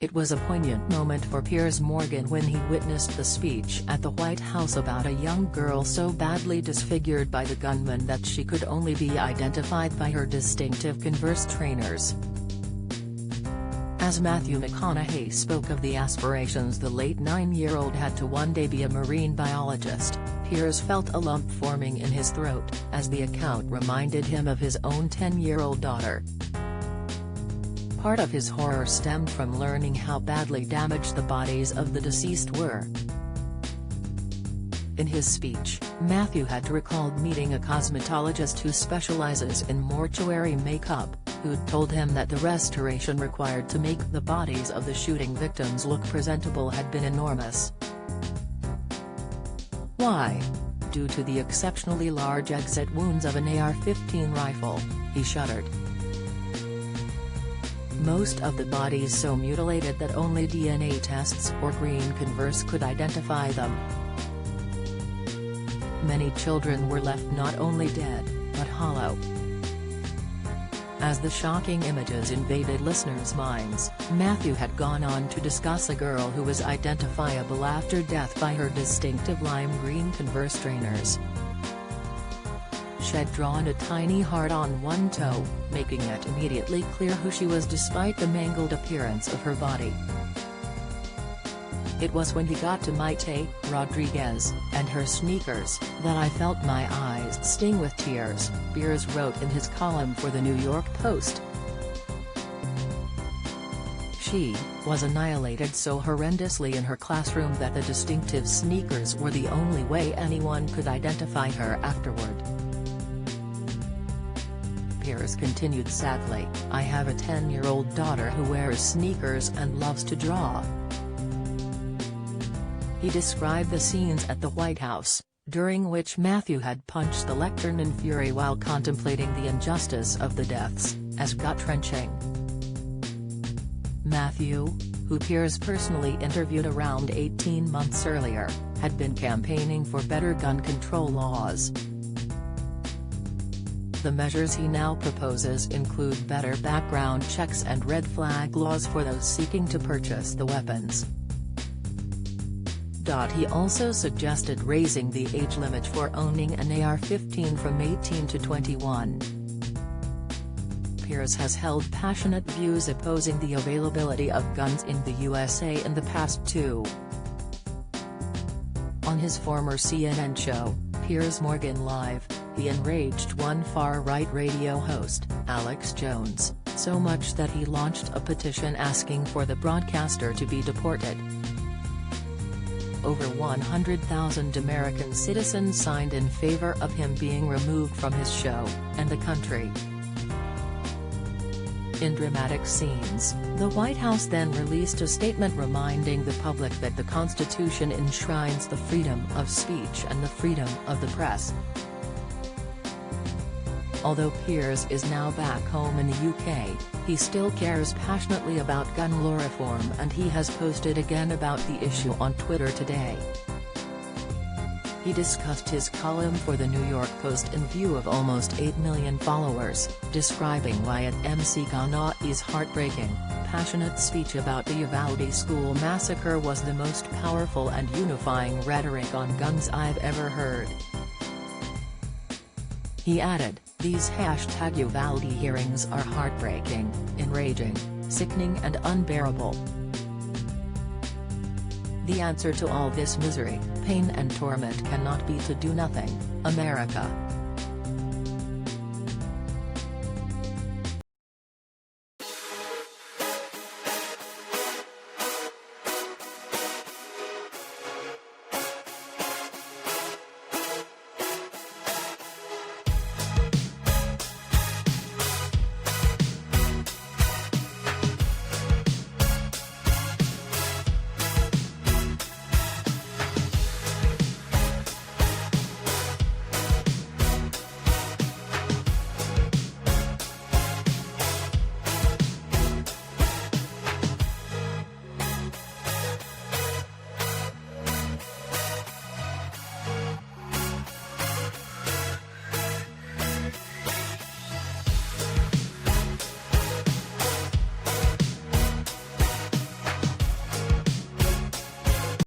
It was a poignant moment for Piers Morgan when he witnessed the speech at the White House about a young girl so badly disfigured by the gunman that she could only be identified by her distinctive Converse trainers. As Matthew McConaughey spoke of the aspirations the late 9-year-old had to one day be a marine biologist, Piers felt a lump forming in his throat, as the account reminded him of his own 10-year-old daughter. Part of his horror stemmed from learning how badly damaged the bodies of the deceased were. In his speech, Matthew had recalled meeting a cosmetologist who specializes in mortuary makeup, who'd told him that the restoration required to make the bodies of the shooting victims look presentable had been enormous. Why? Due to the exceptionally large exit wounds of an AR-15 rifle, he shuddered. Most of the bodies so mutilated that only DNA tests or green Converse could identify them. Many children were left not only dead, but hollow. As the shocking images invaded listeners' minds, Matthew had gone on to discuss a girl who was identifiable after death by her distinctive lime green Converse trainers. She'd drawn a tiny heart on one toe, making it immediately clear who she was despite the mangled appearance of her body. It was when he got to Maite Rodriguez and her sneakers that I felt my eyes sting with tears, Piers wrote in his column for the New York Post. She was annihilated so horrendously in her classroom that the distinctive sneakers were the only way anyone could identify her afterward. Piers continued sadly, I have a 10-year-old daughter who wears sneakers and loves to draw. He described the scenes at the White House, during which Matthew had punched the lectern in fury while contemplating the injustice of the deaths, as gut-wrenching. Matthew, who Piers personally interviewed around 18 months earlier, had been campaigning for better gun control laws. The measures he now proposes include better background checks and red flag laws for those seeking to purchase the weapons. He also suggested raising the age limit for owning an AR-15 from 18 to 21. Piers has held passionate views opposing the availability of guns in the USA in the past too. On his former CNN show, Piers Morgan Live, he enraged one far-right radio host, Alex Jones, so much that he launched a petition asking for the broadcaster to be deported. Over 100,000 American citizens signed in favor of him being removed from his show, and the country. In dramatic scenes, the White House then released a statement reminding the public that the Constitution enshrines the freedom of speech and the freedom of the press. Although Piers is now back home in the UK, he still cares passionately about gun law reform, and he has posted again about the issue on Twitter today. He discussed his column for the New York Post in view of almost 8 million followers, describing why McConaughey's heartbreaking, passionate speech about the Uvalde school massacre was the most powerful and unifying rhetoric on guns I've ever heard. He added, these #Uvalde hearings are heartbreaking, enraging, sickening and unbearable. The answer to all this misery, pain and torment cannot be to do nothing, America.